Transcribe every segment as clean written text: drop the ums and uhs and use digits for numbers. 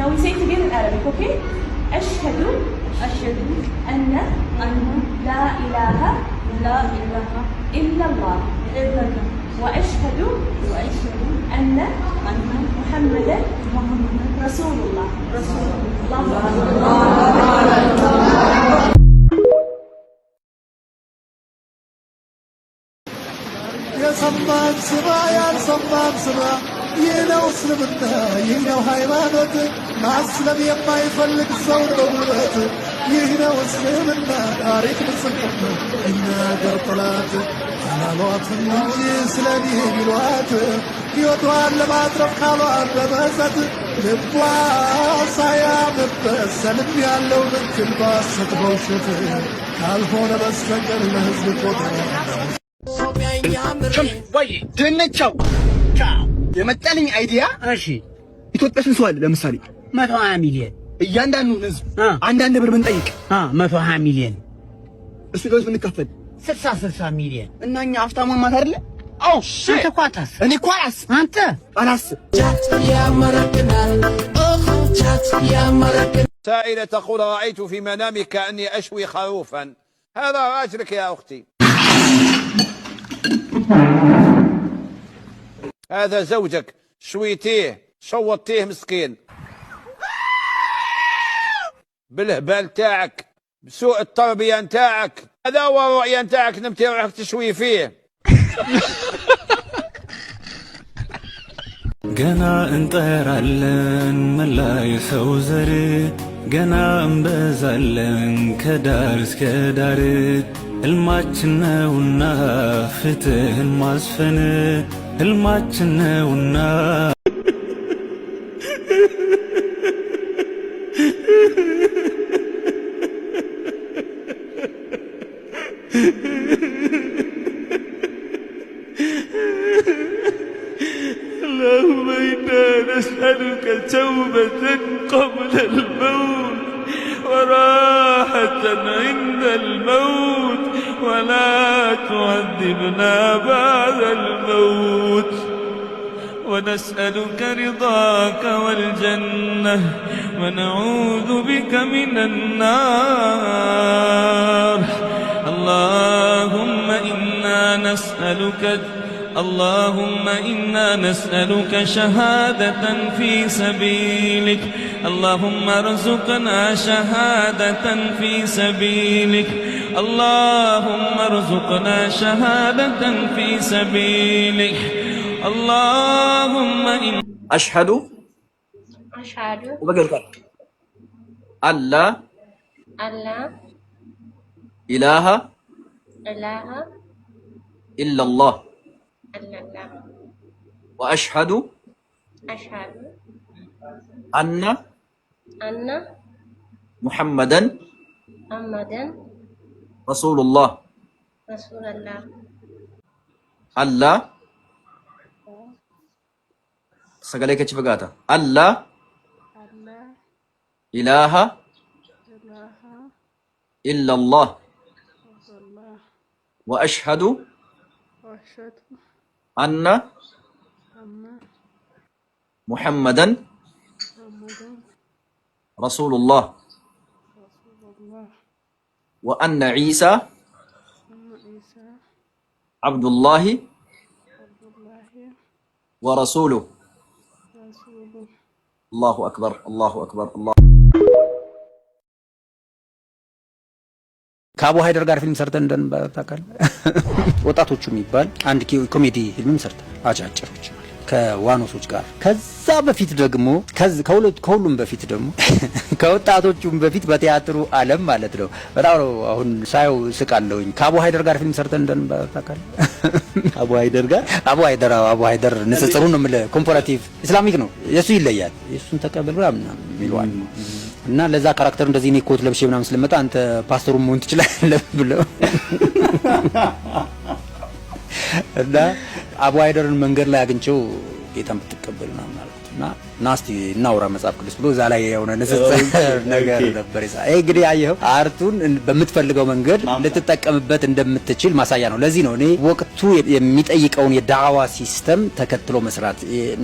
Now we say it again in Arabic, okay? أشهد أن لا إله إلا الله وأشهد أن محمدا رسول الله. يا صمام سما يا صمام سما ينا وسلمنا ينا وهايمانوت مع السلام يما يفلق الصور وبلغت ينا وسلمنا تاريخ نسلكنا إنا قرطلات أنا لوط نجي سلامي بالوات يوتوان لما أطرف خالوان بمسات لبوا صيام بسلم يالو بنت الباسة بوشت كالفون بس فكر لهزب قطر ወይ ድንቻው የመጣልኝ አይዲያ እሺ ኢትዮጵያ ስንት ሰው አለ ለምሳሌ 120 ሚሊዮን እያንዳንዱ ህዝብ አንዳንድ ብር ብንጠይቅ 120 ሚሊዮን እሱ ደስ ብንከፈል 60 ሚሊዮን እና እኛ ሀብታሙን ማት አይደለ አው አንተ ኳታስ እኔ ኳስ አንተ አላስ سائلة تقول رأيت في منامي كأني أشوي خروفا هذا راجلك يا أختي هذا زوجك شويتيه شوطتيه مسكين بالهبال تاعك بسوء التربية نتاعك هذا هو الرؤية نتاعك نمتي روحك تشوي فيه ገና እንጠራለን መላይ ሰው ዘር ገና እንበዛለን ከዳር እስከ ዳር ህልማችን ነውና ፍትህን ማስፈን ህልማችን ነውና اللهم إنا نسألك توبة قبل الموت وراحة عند الموت ولا تعذبنا بعد الموت ونسألك رضاك والجنة ونعوذ بك من النار اللهم إنا نسألك شهادة في سبيلك اللهم ارزقنا شهادة في سبيلك اللهم ارزقنا شهادة في سبيلك اللهم أشهد وبقول الله إله إلا الله وأشهد أن محمدا رسول الله الله سقاليك تشفقاتا الله إله إلا الله وأشهد أن محمدا رسول الله وأن عيسى عبد الله ورسوله الله أكبر الله أكبر الله ከአቡ ሀይደር ጋር ፊልም ሰርተን እንደንባታካል ወጣቶቹ የሚባል አንድ ኮሜዲ ፊልም ሰርተን አጫጭሮች ከዋኖሶች ጋር ከዛ በፊት ደግሞ ከሁሉም በፊት ደግሞ ከወጣቶቹም በፊት በቲያትሩ ዓለም ማለት ነው በጣም አሁን ሳይው ስቃለውኝ ከአቡ ሀይደር ጋር ፊልም ሰርተን እንደንባታካል አቡ ሀይደር ንጽጽሩ ነው ማለት ኮምፓራቲቭ ኢስላሚክ ነው የሱ ይለያል የሱን ተቀበል ምናምን ይሏል እና ለዛ ካራክተር እንደዚህ ነው ኮት ለብሼ ምናምን ስለመጣ አንተ ፓስተሩን መሆን ትችላለህ ብለው እና አቡ ሀይደርን መንገድ ላይ አግኝቼው ጌታን ብትቀበል ምናምን አልኩት እና ናስቲ እናውራ መጽሐፍ ቅዱስ ብሎ እዛ ላይ የሆነ ንጽጽር ነገር ነበር። ይሄ እንግዲህ አየኸው አርቱን በምትፈልገው መንገድ ልትጠቀምበት እንደምትችል ማሳያ ነው። ለዚህ ነው እኔ ወቅቱ የሚጠይቀውን የዳዕዋ ሲስተም ተከትሎ መስራት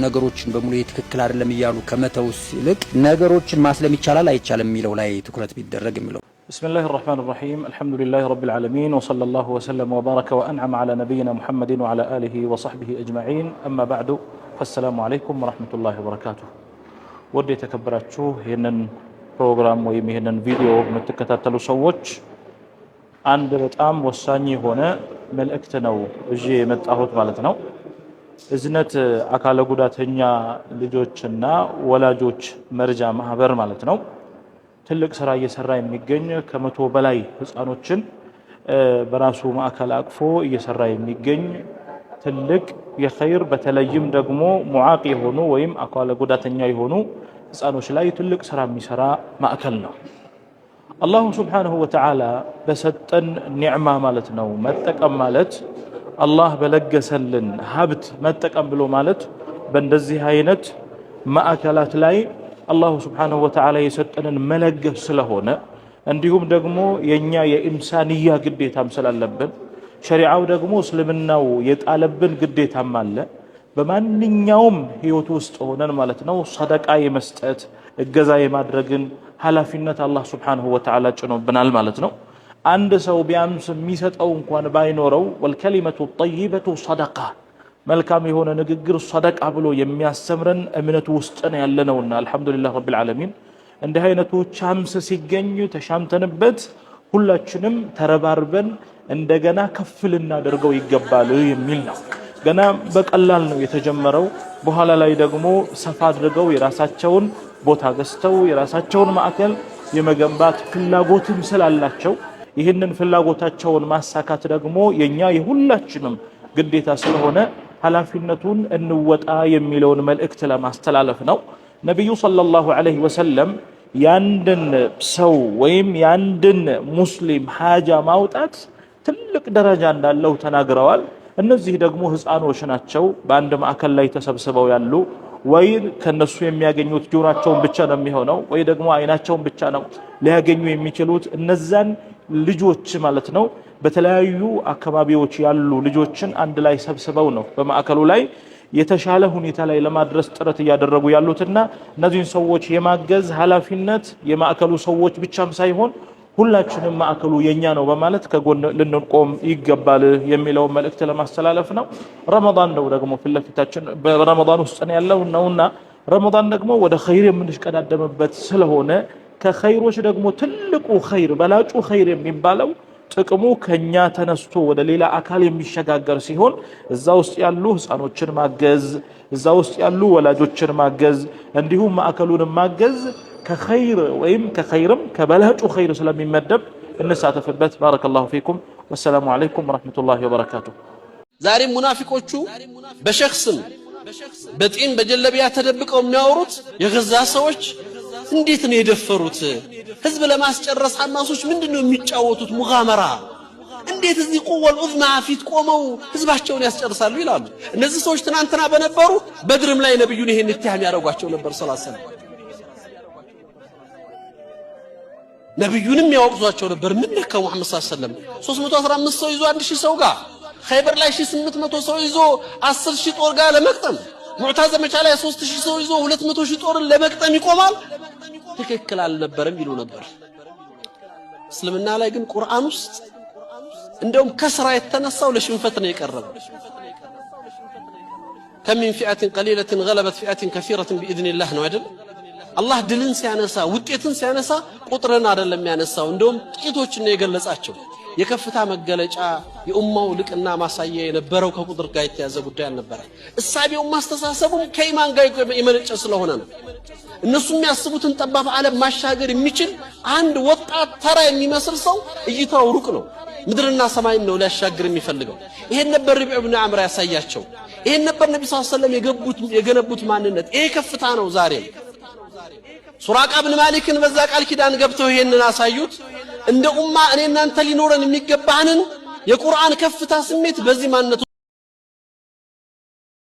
ነገሮችን በሙሉ ትክክል አይደለም እያሉ ከመተውስ ይልቅ ነገሮችን ማስለም ይቻላል አይቻልም የሚለው ላይ ትኩረት ቢደረግ የሚለው። بسم الله الرحمن الرحيم الحمد لله رب العالمين وصلى الله وسلم وبارك وأنعم على نبينا محمد وعلى آله وصحبه أجمعين أما بعد فالسلام عليكم ورحمة الله وبركاته ودي تكبراتشو هنن بروغرام ويمهنن فيديو متكتاتلو سووش عند بتأم وساني هنا ملأكتنو جي متأهوت مالتنو إذنت أكالا قدات هنيا لجوچنا ولا جوچ مرجع محبر مالتنو ትልቅ ስራ እየሰራ የሚገኝ ከመቶ በላይ ህፃኖችን በራሱ ማዕከል አቅፎ እየሰራ የሚገኝ ትልቅ የኸይር በተለይም ደግሞ ሙዓቂ የሆኑ ወይም አካለ ጉዳተኛ የሆኑ ህፃኖች ላይ ትልቅ ስራ የሚሰራ ማዕከል ነው። አላሁ ሱብሓነሁ ወተዓላ በሰጠን ኒዕማ ማለት ነው መጠቀም ማለት አላህ በለገሰልን ሀብት መጠቀም ብሎ ማለት በእንደዚህ አይነት ማዕከላት ላይ አላሁ ሱብሓነሁ ወተዓላ የሰጠንን መለገስ ስለሆነ እንዲሁም ደግሞ የኛ የኢንሳንያ ግዴታም ስላለብን ሸሪዓው ደግሞ እስልምናው የጣለብን ግዴታም አለ። በማንኛውም ህይወት ውስጥ ሆነን ማለት ነው ሰደቃ የመስጠት እገዛ የማድረግን ኃላፊነት አላህ ሱብሓነሁ ወተዓላ ጭኖብናል ማለት ነው። አንድ ሰው ቢያንስ የሚሰጠው እንኳን ባይኖረው ወልከሊመቱ ጠይበቱ ሰደቃ መልካም የሆነ ንግግር ሰደቃ ብሎ የሚያስተምረን እምነቱ ውስጥ ነው ያለነውና አልহামዱሊላህ ረብል ዓለሚን እንዲህ አይነቱ ቻንስ ሲገኝ ተሻምተንበት ሁላችንም ተረባርበን እንደገና ከፍ ልናደርገው ይገባል የሚል ነው። ገና በቀላል ነው የተጀመረው። በኋላ ላይ ደግሞ ሰፋ አድርገው የራሳቸውን ቦታ ገዝተው የራሳቸውን ማዕከል የመገንባት ፍላጎትም ስላላቸው ይህንን ፍላጎታቸውን ማሳካት ደግሞ የኛ የሁላችንም ግዴታ ስለሆነ ኃላፊነቱን እንወጣ የሚለውን መልእክት ለማስተላለፍ ነው። ነብዩ ሰለላሁ ዐለይሂ ወሰለም ያንድን ሰው ወይም ያንድን ሙስሊም ሐጃ ማውጣት ትልቅ ደረጃ እንዳለው ተናግረዋል። እነዚህ ደግሞ ህፃኖች ናቸው በአንድ ማዕከል ላይ ተሰብስበው ያሉ ወይ ከነሱ የሚያገኙት ጆሮአቸውን ብቻ ነው የሚሆነው ወይ ደግሞ አይናቸውን ብቻ ነው ሊያገኙ የሚችሉት። እነዛን ልጆች ማለት ነው በተለያዩ አካባቢዎች ያሉ ልጆችን አንድ ላይ ሰብስበው ነው በማዕከሉ ላይ የተሻለ ሁኔታ ላይ ለማድረስ ጥረት ያደረጉ ያሉትና እነዚህን ሰዎች የማገዝ ኃላፊነት የማዕከሉ ሰዎች ብቻም ሳይሆን ሁላችንም ማዕከሉ የኛ ነው በማለት ከጎን ልንቆም ይገባል የሚለው መልእክት ለማስተላለፍ ነው። ረመዳን ነው ደግሞ ፍለፊታችን በረመዳን ውስጥ ነው ያለው ነውና ረመዳን ደግሞ ወደ ኸይር የምንሽቀዳደምበት ስለሆነ ከኸይሮች ደግሞ ትልቁ ኸይር በላጩ ኸይር የሚባለው ጥቅሙ ከኛ ተነስቶ ወደ ሌላ አካል የሚሸጋገር ሲሆን እዛ ውስጥ ያሉ ህፃኖችን ማገዝ እዛ ውስጥ ያሉ ወላጆችን ማገዝ እንዲሁም ማዕከሉን ማገዝ ከኸይር ወይም ከኸይርም ከበላጩ ኸይር ስለሚመደብ እንሳተፍበት። ባረከላሁ ፊኩም ወሰላሙ አለይኩም ወራህመቱላሂ ወበረካቱ። ዛሬ ሙናፊቆቹ በሸክስም በጢም በጀለቢያ ተደብቀው የሚያወሩት የገዛ ሰዎች እንዴት ነው የደፈሩት? ህዝብ ለማስጨረስ ሐማሶች ምንድነው የሚጫወቱት ሙጋመራ? እንዴት እዚህ ቁወል ዑዝማ ፊት ቆመው ህዝባቸውን ያስጨርሳሉ ይላሉ። እነዚህ ሰዎች ትናንትና በነበሩ በድርም ላይ ነብዩን ይሄን ኢትሃም ያደርጓቸው ነበር ሰለላሁ ዐለይሂ ወሰለም። ነብዩንም ያወቅሷቸው ነበር። ምን ነካው መሐመድ ሰለላሁ ዐለይሂ ወሰለም 315 ሰው ይዞ 1000 ሰው ጋር ኸይበር ላይ 1800 ሰው ይዞ 10000 ጦር ጋር ለመቅጠም ሙዕታ ዘመቻ ላይ 3000 ሰው ይዞ 200000 ጦርን ለመቅጠም ይቆማል። ትክክል አልነበረም ይሉ ነበር። እስልምና ላይ ግን ቁርአን ውስጥ እንደውም ከስራ የተነሳው ለሽንፈት ነው የቀረበው። ከሚን ፊአትን ቀሊለትን ገለበት ፊአትን ከሲረትን ቢኢዝኒላህ ነው አይደል? አላህ ድልን ሲያነሳ ውጤትን ሲያነሳ ቁጥርን አይደለም ያነሳው፣ እንደውም ጥቂቶችን ነው የገለጻቸው። የከፍታ መገለጫ የኡማው ልቅና ማሳያ የነበረው ከቁጥር ጋር የተያዘ ጉዳይ አልነበረ። እሳቤው ማስተሳሰቡም ከኢማን ጋር የመነጨ ስለሆነ ነው። እነሱ የሚያስቡትን ጠባብ ዓለም ማሻገር የሚችል አንድ ወጣት ተራ የሚመስል ሰው እይታው ሩቅ ነው። ምድርና ሰማይን ነው ሊያሻግር የሚፈልገው። ይሄን ነበር ረቢዕ ኢብኑ አምር ያሳያቸው። ይሄን ነበር ነብዩ ሰለላሁ ዐለይሂ ወሰለም የገነቡት ማንነት። ይሄ ከፍታ ነው። ዛሬ ሱራቃ ኢብኑ ማሊክን በዛ ቃል ኪዳን ገብተው ይሄንን አሳዩት። እንደ ኡማ እኔ እናንተ ሊኖረን የሚገባንን የቁርአን ከፍታ ስሜት በዚህ ማንነቱ